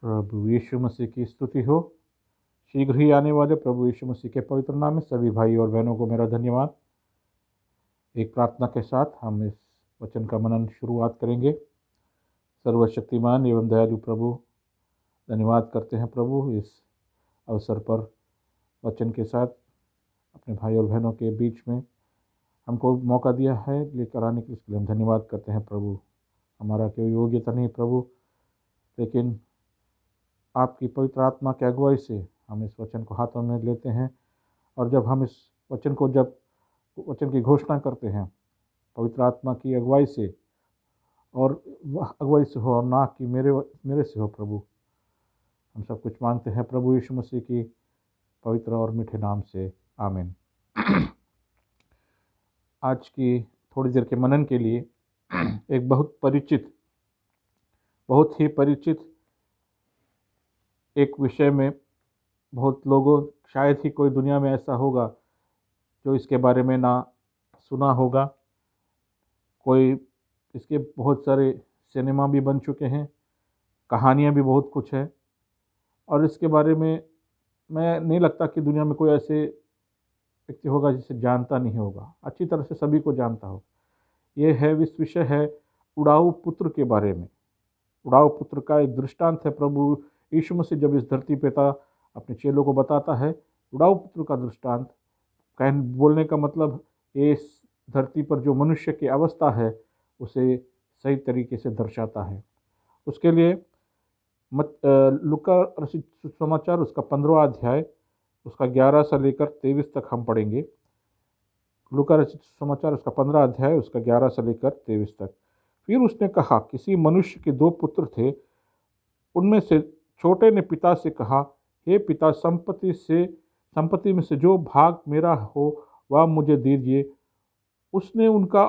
प्रभु यीशु मसीह की स्तुति हो। शीघ्र ही आने वाले प्रभु यीशु मसीह के पवित्र नाम में सभी भाई और बहनों को मेरा धन्यवाद। एक प्रार्थना के साथ हम इस वचन का मनन शुरुआत करेंगे। सर्वशक्तिमान एवं दयालु प्रभु, धन्यवाद करते हैं प्रभु इस अवसर पर वचन के साथ अपने भाई और बहनों के बीच में हमको मौका दिया है लेकर आने के लिए हम धन्यवाद करते हैं प्रभु। हमारा कोई योग्यता नहीं प्रभु, लेकिन आपकी पवित्र आत्मा की अगुवाई से हम इस वचन को हाथों में लेते हैं, और जब हम इस वचन की घोषणा करते हैं पवित्र आत्मा की अगुवाई से, और वह अगुवाई से हो और ना कि मेरे से हो प्रभु। हम सब कुछ मांगते हैं प्रभु यीशु मसीह की पवित्र और मीठे नाम से, आमीन। आज की थोड़ी देर के मनन के लिए एक बहुत ही परिचित एक विषय में, बहुत लोगों, शायद ही कोई दुनिया में ऐसा होगा जो इसके बारे में ना सुना होगा। कोई इसके बहुत सारे सिनेमा भी बन चुके हैं, कहानियाँ भी बहुत कुछ है, और इसके बारे में मैं नहीं लगता कि दुनिया में कोई ऐसे व्यक्ति होगा जिसे जानता नहीं होगा, अच्छी तरह से सभी को जानता हो। इस विषय है उड़ाऊ पुत्र के बारे में। उड़ाऊ पुत्र का एक दृष्टांत है। प्रभु यीशु मसीह जब इस धरती पे था अपने चेलों को बताता है उड़ाऊ पुत्र का दृष्टांत। बोलने का मतलब इस धरती पर जो मनुष्य की अवस्था है उसे सही तरीके से दर्शाता है। उसके लिए लूका रचित सुसमाचार उसका 15वां अध्याय उसका 11 से लेकर 23 तक हम पढ़ेंगे। लूका रचित सुसमाचार उसका 15 अध्याय उसका 11 से लेकर 23 तक। फिर उसने कहा, किसी मनुष्य के 2 पुत्र थे। उनमें से छोटे ने पिता से कहा, हे पिता, संपत्ति में से जो भाग मेरा हो वह मुझे दीजिए। उसने उनका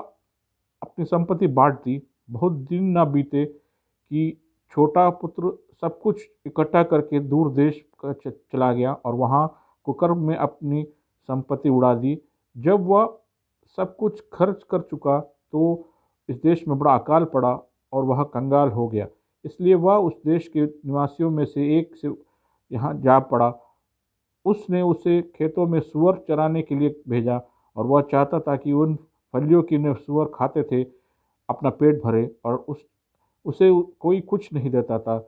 अपनी संपत्ति बांट दी। बहुत दिन न बीते कि छोटा पुत्र सब कुछ इकट्ठा करके दूर देश चला गया और वहाँ कुकर्म में अपनी संपत्ति उड़ा दी। जब वह सब कुछ खर्च कर चुका तो इस देश में बड़ा अकाल पड़ा और वह कंगाल हो गया। इसलिए वह उस देश के निवासियों में से एक से यहाँ जा पड़ा। उसने उसे खेतों में सूअर चराने के लिए भेजा, और वह चाहता था कि उन फलियों की न सूअर खाते थे अपना पेट भरे, और उसे कोई कुछ नहीं देता था।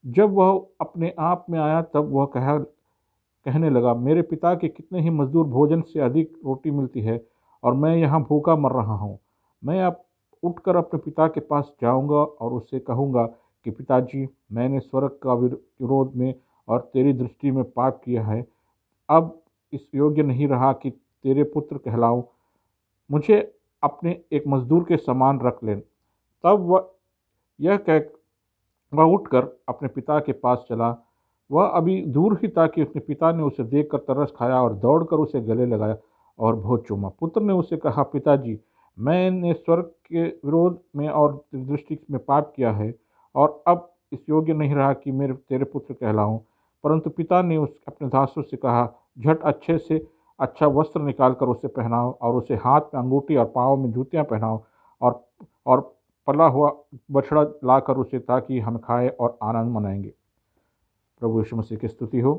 जब वह अपने आप में आया तब वह कहने लगा, मेरे पिता के कितने ही मजदूर भोजन से अधिक रोटी मिलती है और मैं यहाँ भूखा मर रहा हूँ। मैं अब उठकर अपने पिता के पास जाऊँगा और उससे कहूँगा कि पिताजी, मैंने स्वर्ग का विरोध में और तेरी दृष्टि में पाप किया है। अब इस योग्य नहीं रहा कि तेरे पुत्र कहलाऊं। मुझे अपने एक मजदूर के समान रख ले। तब वह उठकर अपने पिता के पास चला। वह अभी दूर ही था कि उसके पिता ने उसे देखकर तरस खाया और दौड़कर उसे गले लगाया और बहुत चूमा। पुत्र ने उसे कहा, पिताजी, मैंने स्वर्ग के विरोध में और दृष्टि में पाप किया है और अब इस योग्य नहीं रहा कि तेरे पुत्र कहलाऊं। परंतु पिता ने अपने दासों से कहा, झट अच्छे से अच्छा वस्त्र निकालकर उसे पहनाओ और उसे हाथ में अंगूठी और पाँव में जूतियाँ पहनाओ, और पला हुआ बछड़ा लाकर उसे, ताकि हम खाए और आनंद मनाएंगे। प्रभु यीशु मसीह की स्तुति हो।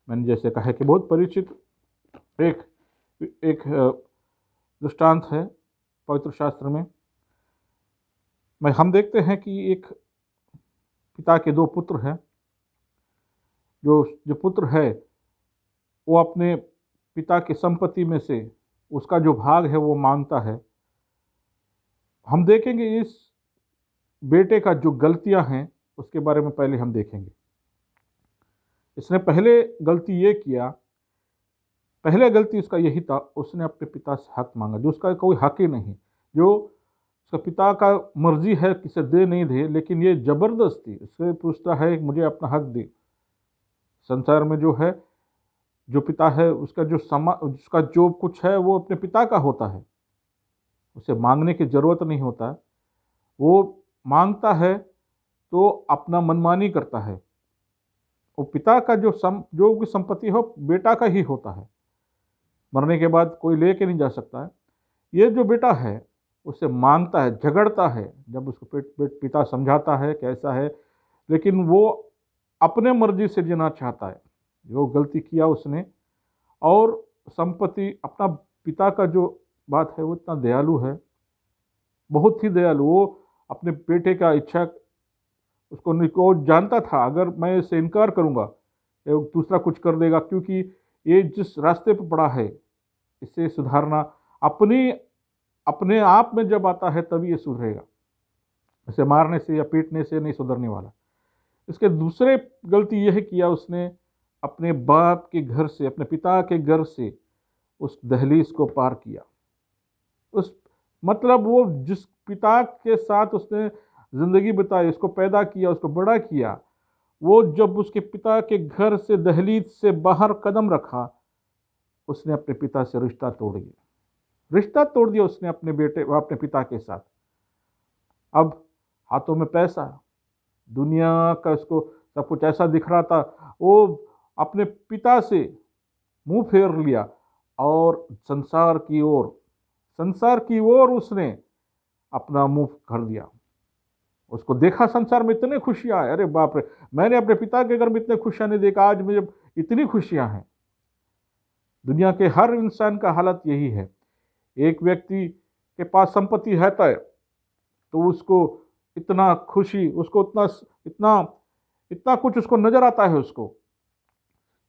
मैंने जैसे कहा कि बहुत परिचित एक दृष्टांत है पवित्र शास्त्र में। हम देखते हैं कि एक पिता के 2 पुत्र हैं। जो पुत्र है वो अपने पिता की संपत्ति में से उसका जो भाग है वो मांगता है। हम देखेंगे इस बेटे का जो गलतियां हैं उसके बारे में पहले हम देखेंगे। इसने पहले गलती उसका यही था, उसने अपने पिता से हक मांगा जो उसका कोई हक ही नहीं, जो उसका पिता का मर्जी है किसे दे नहीं दे, लेकिन ये जबरदस्ती उससे पूछता है मुझे अपना हक दे। संसार में जो है, जो पिता है उसका जो कुछ है वो अपने पिता का होता है, उसे मांगने की जरूरत नहीं होता। वो मांगता है तो अपना मनमानी करता है। वो पिता का जो भी संपत्ति हो बेटा का ही होता है, मरने के बाद कोई लेके नहीं जा सकता है। ये जो बेटा है उसे मांगता है, झगड़ता है। जब उसको पिता समझाता है कैसा है, लेकिन वो अपने मर्जी से जीना चाहता है, जो गलती किया उसने। और संपत्ति, अपना पिता का जो बात है वो इतना दयालु है, बहुत ही दयालु। वो अपने बेटे का इच्छा, वो जानता था अगर मैं इससे इनकार करूंगा ये दूसरा कुछ कर देगा, क्योंकि ये जिस रास्ते पर पड़ा है इसे सुधारना अपनी अपने आप में जब आता है तभी ये सुधरेगा, इसे मारने से या पीटने से नहीं सुधरने वाला। इसके दूसरे गलती यह किया उसने, अपने बाप के घर से, अपने पिता के घर से उस दहलीज को पार किया। उस मतलब वो जिस पिता के साथ उसने जिंदगी बिताई, उसको पैदा किया, उसको बड़ा किया, वो जब उसके पिता के घर से दहलीज से बाहर कदम रखा, उसने अपने पिता से रिश्ता तोड़ दिया। रिश्ता तोड़ दिया उसने अपने पिता के साथ। अब हाथों में पैसा, दुनिया का उसको सब कुछ ऐसा दिख रहा था, वो अपने पिता से मुंह फेर लिया और संसार की ओर उसने अपना मुंह कर दिया। उसको देखा संसार में इतने खुशियां है, अरे बाप रे, मैंने अपने पिता के घर में इतने खुशियां नहीं देखा, आज मुझे इतनी खुशियां हैं। दुनिया के हर इंसान का हालत यही है। एक व्यक्ति के पास संपत्ति है तो उसको इतना खुशी, उसको इतना इतना इतना कुछ उसको नजर आता है, उसको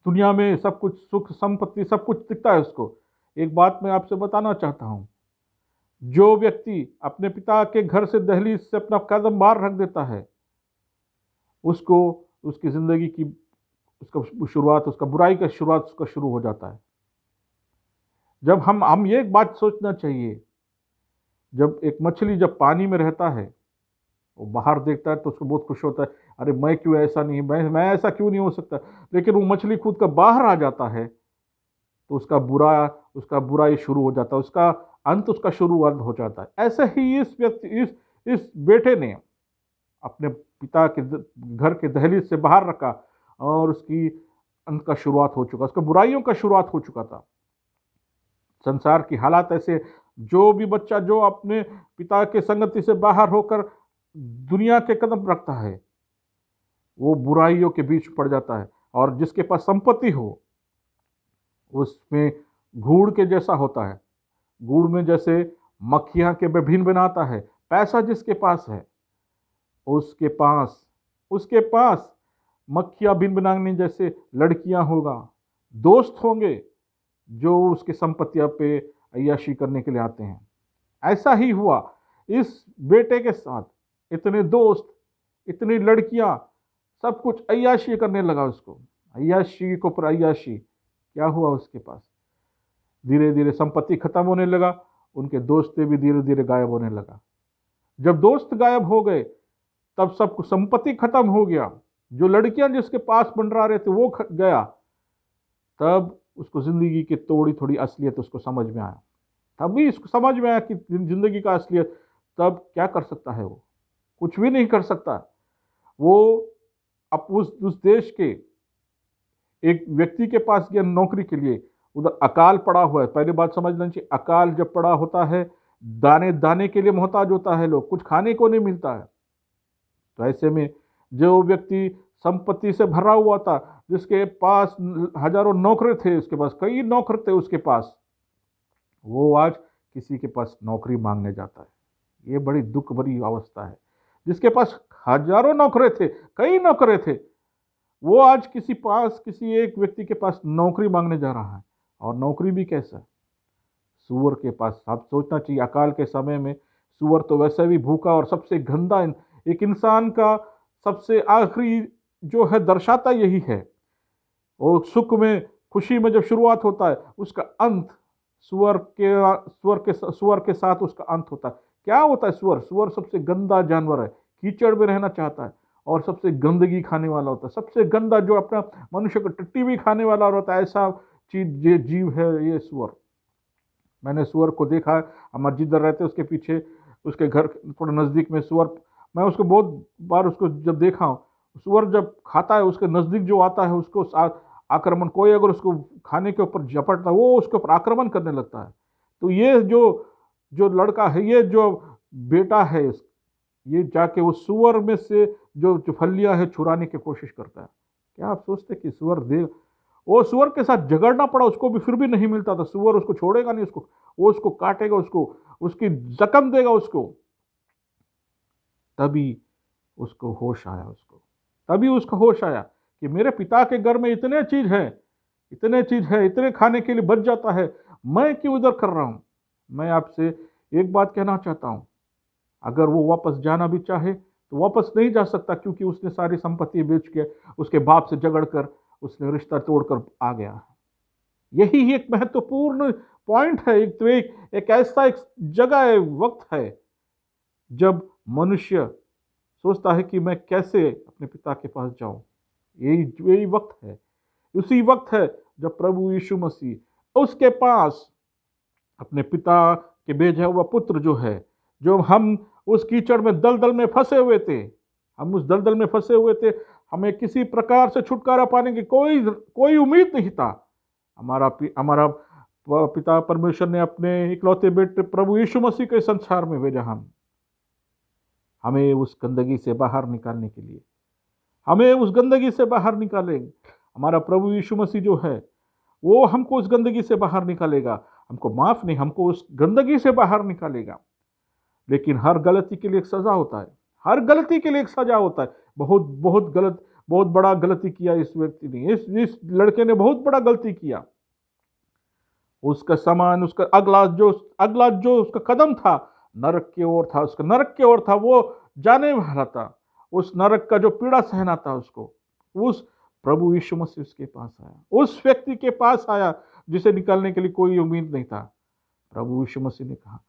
दुनिया में सब कुछ, सुख संपत्ति सब कुछ दिखता है उसको। एक बात मैं आपसे बताना चाहता हूं, जो व्यक्ति अपने पिता के घर से दहलीज से अपना कदम बाहर रख देता है, उसको उसकी जिंदगी की उसका शुरुआत, उसका बुराई का शुरुआत उसका शुरू हो जाता है। जब हम ये एक बात सोचना चाहिए, जब एक मछली जब पानी में रहता है, वो बाहर देखता है तो उसको बहुत खुश होता है, अरे मैं क्यों ऐसा नहीं, मैं ऐसा क्यों नहीं हो सकता। लेकिन वो मछली खुद का बाहर आ जाता है तो उसका बुराई शुरू हो जाता है, उसका अंत उसका शुरुआत हो जाता है। ऐसे ही इस बेटे ने अपने पिता के घर के दहलीज से बाहर रखा और उसकी अंत का शुरुआत हो चुका, उसका बुराइयों का शुरुआत हो चुका था। संसार की हालात ऐसे, जो भी बच्चा जो अपने पिता के संगति से बाहर होकर दुनिया के कदम रखता है, वो बुराइयों के बीच पड़ जाता है। और जिसके पास संपत्ति हो, उसमें घूड़ के जैसा होता है, गुड़ में जैसे मक्खियां के भिन्न बनाता है। पैसा जिसके पास है, उसके पास मक्खियां भिन्न बनाने जैसे लड़कियां होगा, दोस्त होंगे जो उसके संपत्तियों पे अय्याशी करने के लिए आते हैं। ऐसा ही हुआ इस बेटे के साथ, इतने दोस्त, इतनी लड़कियां, सब कुछ अय्याशी करने लगा उसको, अय्याशी को पर अय्याशी। क्या हुआ उसके पास, धीरे धीरे संपत्ति खत्म होने लगा, उनके दोस्त भी धीरे धीरे गायब होने लगा। जब दोस्त गायब हो गए तब सब कुछ, संपत्ति खत्म हो गया, जो लड़कियां जिसके पास मंडरा रहे थे वो गया। तब उसको जिंदगी की थोड़ी असलियत उसको समझ में आया, तभी इसको समझ में आया कि जिंदगी का असलियत। तब क्या कर सकता है वो, कुछ भी नहीं कर सकता। वो अब उस देश के एक व्यक्ति के पास गया नौकरी के लिए, उधर अकाल पड़ा हुआ है। पहली बात समझ लेना चाहिए, अकाल जब पड़ा होता है, दाने दाने के लिए मोहताज होता है, लोग कुछ खाने को नहीं मिलता है। तो ऐसे में जो व्यक्ति संपत्ति से भरा हुआ था, जिसके पास हजारों नौकर थे, उसके पास कई नौकर थे उसके पास, वो आज किसी के पास नौकरी मांगने जाता है। ये बड़ी दुख भरी अवस्था है। जिसके पास हजारों नौकर थे, कई नौकर थे, वो आज किसी एक व्यक्ति के पास नौकरी मांगने जा रहा है। और नौकरी भी कैसा, सूअर के पास। आप सोचना चाहिए, अकाल के समय में सूअर तो वैसे भी भूखा और सबसे गंदा, एक इंसान का सबसे आखिरी जो है दर्शाता यही है। और सुख में, खुशी में जब शुरुआत होता है, उसका अंत सुअर के साथ उसका अंत होता है। क्या होता है सुअर सबसे गंदा जानवर है, कीचड़ में रहना चाहता है और सबसे गंदगी खाने वाला होता है। सबसे गंदा, जो अपना मनुष्य को टट्टी भी खाने वाला होता है, ऐसा जीव है ये सुअर। मैंने सुअर को देखा, हमारे जिधर रहते उसके पीछे, उसके घर थोड़ा नज़दीक में सुअर, मैं उसको बहुत बार उसको जब देखा, सुअर जब खाता है उसके नज़दीक जो आता है उसको आक्रमण, कोई अगर उसको खाने के ऊपर झपटता है वो उसके ऊपर आक्रमण करने लगता है। तो ये जो लड़का है, ये जो बेटा है, ये जाके वो सुअर में से जो फलियां है छुड़ाने की कोशिश करता है। क्या आप सोचते कि सुअर दे, वो सुअर के साथ झगड़ना पड़ा उसको भी, फिर भी नहीं मिलता था। सुअर उसको छोड़ेगा नहीं, उसको वो उसको काटेगा, उसको उसकी जख्म देगा उसको। तभी उसको होश आया, तभी उसको होश आया कि मेरे पिता के घर में इतने चीज है, इतने चीज है, इतने खाने के लिए बच जाता है, मैं क्यों इधर कर रहा हूं। मैं आपसे एक बात कहना चाहता हूं, अगर वो वापस जाना भी चाहे तो वापस नहीं जा सकता, क्योंकि उसने सारी संपत्ति बेच के उसके बाप से झगड़ कर उसने रिश्ता तोड़कर आ गया। यही एक महत्वपूर्ण पॉइंट है। एक ऐसा एक जगह है, वक्त है, जब मनुष्य सोचता है कि मैं कैसे अपने पिता के पास जाऊं। यही यही वक्त है, उसी वक्त है जब प्रभु यीशु मसीह उसके पास अपने पिता के भेजा हुआ पुत्र जो है, जो हम उस कीचड़ में दलदल में फंसे हुए थे, हम उस दलदल में फंसे हुए थे, हमें किसी प्रकार से छुटकारा पाने की कोई कोई उम्मीद नहीं था। हमारा पिता परमेश्वर ने अपने इकलौते बेटे प्रभु यीशु मसीह के संसार में भेजा, हमें उस गंदगी से बाहर निकालने के लिए, हमें उस गंदगी से बाहर निकालेंगे। हमारा प्रभु यीशु मसीह जो है वो हमको उस गंदगी से बाहर निकालेगा, हमको माफ नहीं, हमको उस गंदगी से बाहर निकालेगा। लेकिन हर गलती के लिए एक सजा होता है, हर गलती के लिए एक सजा होता है। बहुत बड़ा गलती किया इस व्यक्ति ने, इस लड़के ने बहुत बड़ा गलती किया। उसका सामान, उसका अगला जो उसका कदम था नरक की ओर था, उसका नरक की ओर था, वो जाने वाला था। उस नरक का जो पीड़ा सहना था उसको, उस प्रभु यीशु मसीह उसके पास आया, उस व्यक्ति के पास आया जिसे निकालने के लिए कोई उम्मीद नहीं था। प्रभु यीशु मसीह ने कहा,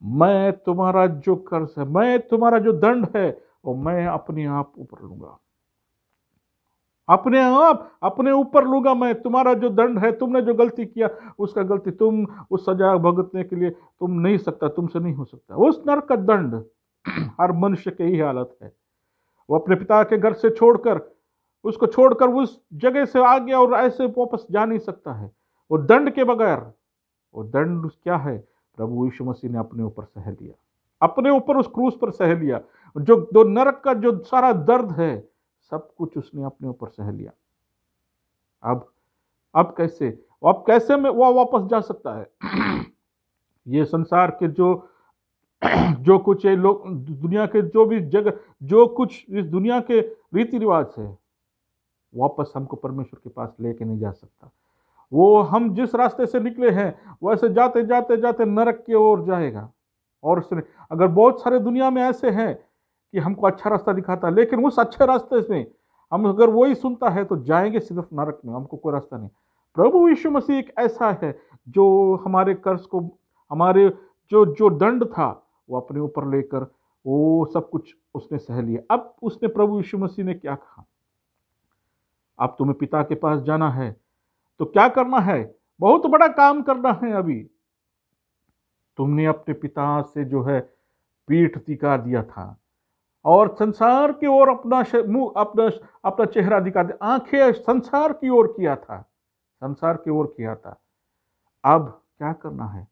मैं तुम्हारा जो कर्ज है, मैं तुम्हारा जो दंड है, वो मैं अपने आप ऊपर लूंगा, अपने आप अपने ऊपर लूंगा। मैं तुम्हारा जो दंड है, तुमने जो गलती किया उसका गलती, तुम उस सजा भुगतने के लिए तुम नहीं सकता, तुमसे नहीं हो सकता। उस नरक का दंड हर मनुष्य की ही हालत है। वो अपने पिता के घर से उसको छोड़कर उस जगह से आ गया और ऐसे वापस जा नहीं सकता है वो दंड के बगैर। वो दंड क्या है? प्रभु यीशु मसीह ने अपने ऊपर सह लिया, अपने ऊपर उस क्रूस पर सह लिया। जो दो नरक का जो सारा दर्द है, सब कुछ उसने अपने ऊपर सह लिया। अब कैसे में वो वापस जा सकता है? ये संसार के जो कुछ ये लोग, दुनिया के जो भी जगह, जो कुछ इस दुनिया के रीति रिवाज है, वापस हमको परमेश्वर के पास लेके नहीं जा सकता। वो हम जिस रास्ते से निकले हैं वैसे जाते जाते जाते नरक की ओर जाएगा। और उसने, अगर बहुत सारे दुनिया में ऐसे हैं कि हमको अच्छा रास्ता दिखाता है, लेकिन उस अच्छे रास्ते में हम अगर वही सुनता है तो जाएंगे सिर्फ नरक में, हमको कोई रास्ता नहीं। प्रभु यीशु मसीह एक ऐसा है जो हमारे कर्ज को, हमारे जो जो दंड था वो अपने ऊपर लेकर वो सब कुछ उसने सह लिया। अब उसने, प्रभु यीशु मसीह ने क्या कहा? अब तुम्हें पिता के पास जाना है तो क्या करना है? बहुत बड़ा काम करना है। अभी तुमने अपने पिता से जो है पीठ दिखा दिया था और संसार की ओर अपना मुंह, अपना चेहरा दिखा दिया, आंखें संसार की ओर किया था, संसार की ओर किया था। अब क्या करना है?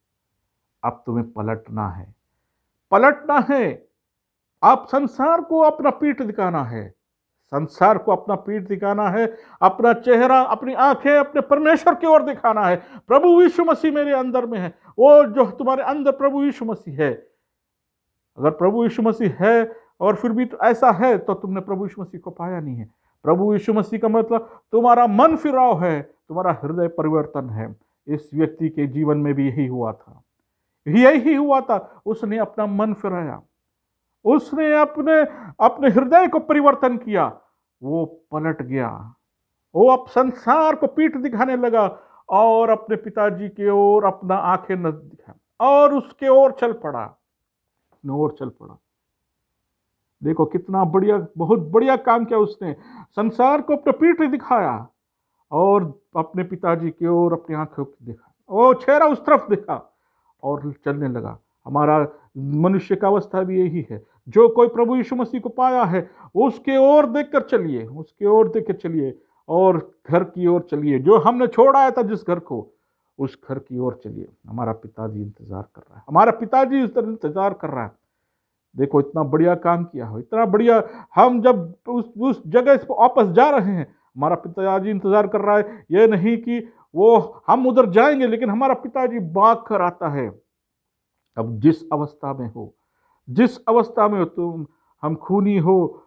अब तुम्हें पलटना है, पलटना है। आप संसार को अपना पीठ दिखाना है, संसार को अपना पीठ दिखाना है, अपना चेहरा, अपनी आंखें अपने परमेश्वर की ओर दिखाना है। प्रभु यीशु मसीह मेरे अंदर में है, वो जो तुम्हारे अंदर प्रभु यीशु मसीह है। अगर प्रभु यीशु मसीह है और फिर भी तो ऐसा है तो तुमने प्रभु यीशु मसीह को पाया नहीं है। प्रभु यीशु मसीह का मतलब तुम्हारा मन फिराव है, तुम्हारा हृदय परिवर्तन है। इस व्यक्ति के जीवन में भी यही हुआ था, यही हुआ था। उसने अपना मन फिराया, उसने अपने अपने हृदय को परिवर्तन किया, वो पलट गया, वो अब संसार को पीठ दिखाने लगा और अपने पिताजी की ओर अपना आंखें न दिखा और उसके ओर चल पड़ा, देखो कितना बढ़िया, बहुत बढ़िया काम किया उसने। संसार को अपना पीठ दिखाया और अपने पिताजी की ओर अपनी आंखों को देखा, वो चेहरा उस तरफ देखा और चलने लगा। हमारा मनुष्य का अवस्था भी यही है। जो कोई प्रभु यीशु मसीह को पाया है उसके ओर देखकर चलिए, उसके ओर देख कर चलिए और घर की ओर चलिए। जो हमने छोड़ आया था जिस घर को, उस घर की ओर चलिए। हमारा पिताजी इंतजार कर रहा है, हमारा पिताजी इंतजार कर रहा है। देखो इतना बढ़िया काम किया हो, इतना बढ़िया। हम जब उस जगह से वापस जा रहे हैं, हमारा पिताजी इंतजार कर रहा है। ये नहीं कि वो हम उधर जाएंगे, लेकिन हमारा पिताजी भाग कर आता है। अब जिस अवस्था में हो, जिस अवस्था में हो तुम, हम खूनी हो,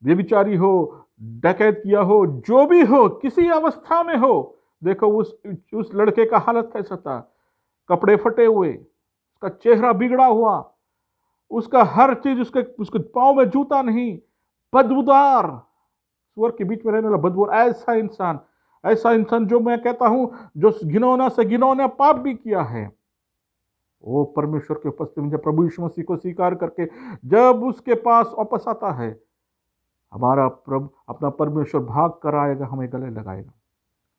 व्यभिचारी हो, डकैत किया हो, जो भी हो, किसी अवस्था में हो, देखो उस लड़के का हालत कैसा था। कपड़े फटे हुए, उसका चेहरा बिगड़ा हुआ, उसका हर चीज, उसके उसके पाँव में जूता नहीं, बदबूदार, सुअर के बीच में रहने वाला बदबूदार, ऐसा इंसान जो मैं कहता हूं जो घिनौना से घिनौना पाप भी किया है, वो परमेश्वर के उपस्थिति में जब प्रभु यीशु मसीह को स्वीकार करके जब उसके पास वापस आता है, हमारा प्रभु अपना परमेश्वर भाग कर आएगा, हमें गले लगाएगा।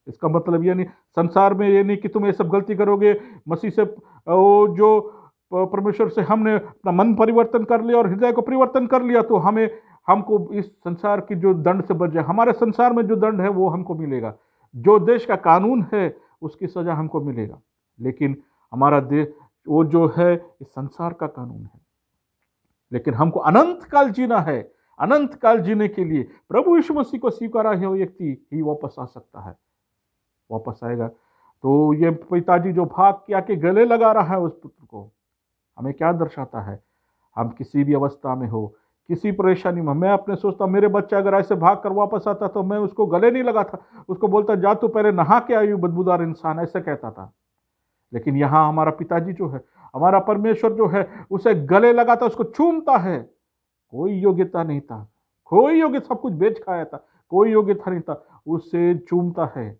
इसका मतलब ये नहीं, संसार में ये नहीं कि तुम ये सब गलती करोगे, मसीह से वो जो परमेश्वर से हमने अपना मन परिवर्तन कर लिया और हृदय को परिवर्तन कर लिया तो हमको इस संसार की जो दंड से बच जाए। हमारे संसार में जो दंड है वो हमको मिलेगा, जो देश का कानून है उसकी सजा हमको मिलेगा, लेकिन हमारा देश वो जो है इस संसार का कानून है। लेकिन हमको अनंत काल जीना है। अनंत काल जीने के लिए प्रभु यीशु मसीह को स्वीकारा है वो व्यक्ति ही वापस आ सकता है, वापस आएगा। तो ये पिताजी जो भाग के आके गले लगा रहा है उस पुत्र को, हमें क्या दर्शाता है? हम किसी भी अवस्था में हो, किसी परेशानी में, मैं अपने सोचता मेरे बच्चा अगर ऐसे भाग कर वापस आता तो मैं उसको गले नहीं लगाता, उसको बोलता जा तू पहले नहा के आई बदबूदार इंसान, ऐसे कहता था। लेकिन यहां हमारा पिताजी जो है, हमारा परमेश्वर जो है, उसे गले लगाता, उसको चूमता है। कोई योग्यता नहीं था, कोई योग्यता, सब कुछ बेच खाया था, कोई योग्यता नहीं था, उसे चूमता है,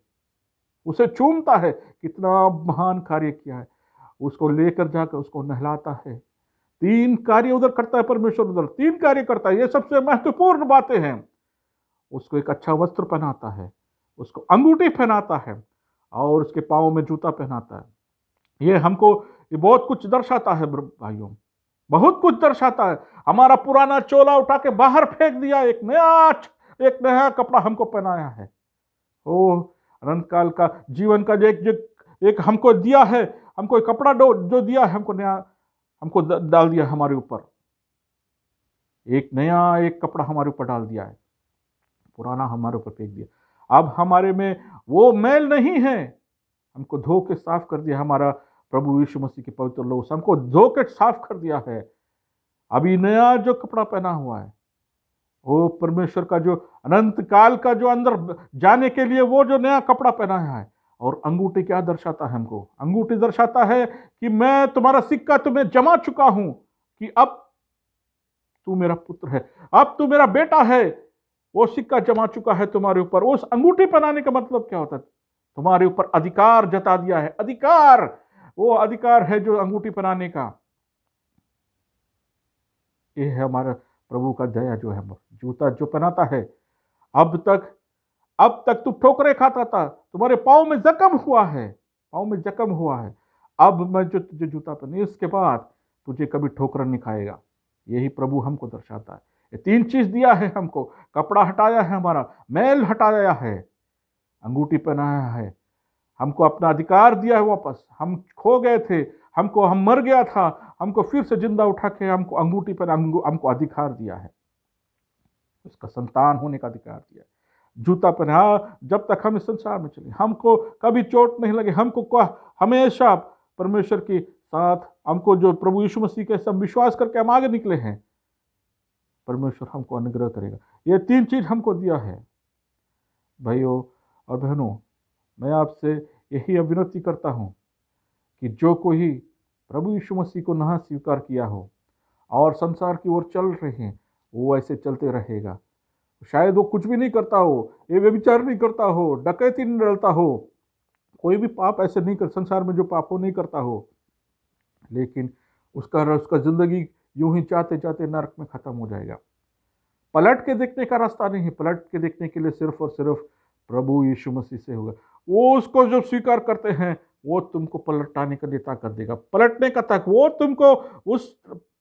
उसे चूमता है। कितना महान कार्य किया है। उसको लेकर जाकर उसको नहलाता है। 3 कार्य उधर करता है परमेश्वर, उधर 3 कार्य करता है। ये सबसे महत्वपूर्ण बातें हैं। उसको एक अच्छा वस्त्र पहनाता है, उसको अंगूठी पहनाता है और उसके पाँव में जूता पहनाता है। ये हमको ये बहुत कुछ दर्शाता है भाइयों, बहुत कुछ दर्शाता है। हमारा पुराना चोला उठा के बाहर फेंक दिया, एक नया कपड़ा हमको पहनाया है। ओ अनंत काल का जीवन का जो एक हमको दिया है, हमको एक कपड़ा जो दिया है, हमको नया, हमको डाल दिया हमारे ऊपर, एक कपड़ा हमारे ऊपर डाल दिया है, पुराना हमारे ऊपर फेंक दिया। अब हमारे में वो मैल नहीं है, हमको धो के साफ कर दिया। हमारा प्रभु यीशु मसीह के पवित्र लहू से हमको धो के साफ कर दिया है। अभी नया जो कपड़ा पहना हुआ है, वो परमेश्वर का जो अनंत काल का जो अंदर जाने के लिए वो जो नया कपड़ा पहनाया है। और अंगूठी क्या दर्शाता है हमको? अंगूठी दर्शाता है कि मैं तुम्हारा सिक्का तुम्हें जमा चुका हूं, कि अब तू मेरा पुत्र है, अब तू मेरा बेटा है। वो सिक्का जमा चुका है तुम्हारे ऊपर। उस अंगूठी पहनाने का मतलब क्या होता है? तुम्हारे ऊपर अधिकार जता दिया है। अधिकार, वो अधिकार है जो अंगूठी पहनाने का। ये है हमारा प्रभु का दया जो है। जूता जो पहनाता है, अब तक तू ठोकरे खाता था, तुम्हारे पाँव में जख्म हुआ है, पाँव में जख्म हुआ है। अब मैं जो तुझे जूता पहने, इसके बाद तुझे कभी ठोकर नहीं खाएगा। यही प्रभु हमको दर्शाता है। ये 3 चीज दिया है हमको। कपड़ा हटाया है, हमारा मैल हटाया है, अंगूठी पहनाया है, हमको अपना अधिकार दिया है वापस। हम खो गए थे, हम मर गया था, हमको फिर से जिंदा उठा के हमको अंगूठी पर हमको अधिकार दिया है, उसका संतान होने का अधिकार दिया है। जूता पहना, जब तक हम इस संसार में चले हमको कभी चोट नहीं लगे, हमको हमेशा परमेश्वर के साथ, हमको जो प्रभु यीशु मसीह के सब विश्वास करके हम आगे निकले हैं, परमेश्वर हमको अनुग्रह करेगा। ये 3 चीज हमको दिया है। भाइयों और बहनों, मैं आपसे यही विनती करता हूं कि जो कोई प्रभु यीशु मसीह को ना स्वीकार किया हो और संसार की ओर चल रहे हैं, वो ऐसे चलते रहेगा। शायद वो कुछ भी नहीं करता हो, ये व्यभिचार नहीं करता हो, डकैती नहीं डलता हो, कोई भी पाप ऐसे नहीं कर, संसार में जो पाप हो नहीं करता हो, लेकिन उसका जिंदगी यूं ही चाहते चाहते नरक में खत्म हो जाएगा। पलट के देखने का रास्ता नहीं है। पलट के देखने के लिए सिर्फ और सिर्फ प्रभु यीशु मसीह से होगा। वो उसको जो स्वीकार करते हैं, वो तुमको पलटाने का लिए ताकत देगा, पलटने का तक वो तुमको उस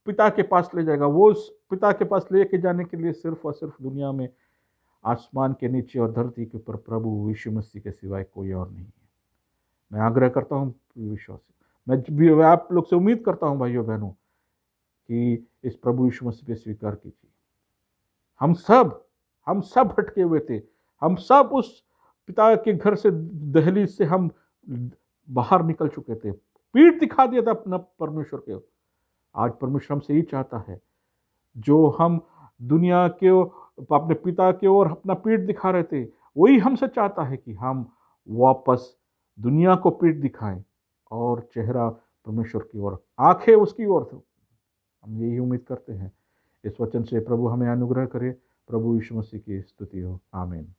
पिता के पास ले जाएगा। वो उस पिता के पास लेके जाने के लिए सिर्फ और सिर्फ दुनिया में, आसमान के नीचे और धरती के ऊपर प्रभु यीशु मसीह के सिवाय कोई और नहीं है। मैं आग्रह करता हूँ विश्वासी, मैं आप लोग से उम्मीद करता हूँ भाइयों बहनों, कि इस प्रभु यीशु मसीह पे स्वीकार कीजिए। हम सब भटके हुए थे, हम सब उस पिता के घर से, दहलीज से हम बाहर निकल चुके थे, पीठ दिखा दिया था अपना परमेश्वर के। आज परमेश्वर हमसे यही चाहता है, जो हम दुनिया के अपने पिता के ओर अपना पीठ दिखा रहे थे, वही हमसे चाहता है कि हम वापस दुनिया को पीठ दिखाएं और चेहरा परमेश्वर की ओर, आंखें उसकी ओर। हम यही उम्मीद करते हैं। इस वचन से प्रभु हमें अनुग्रह करे। प्रभु यीशु मसीह की स्तुति हो। आमीन।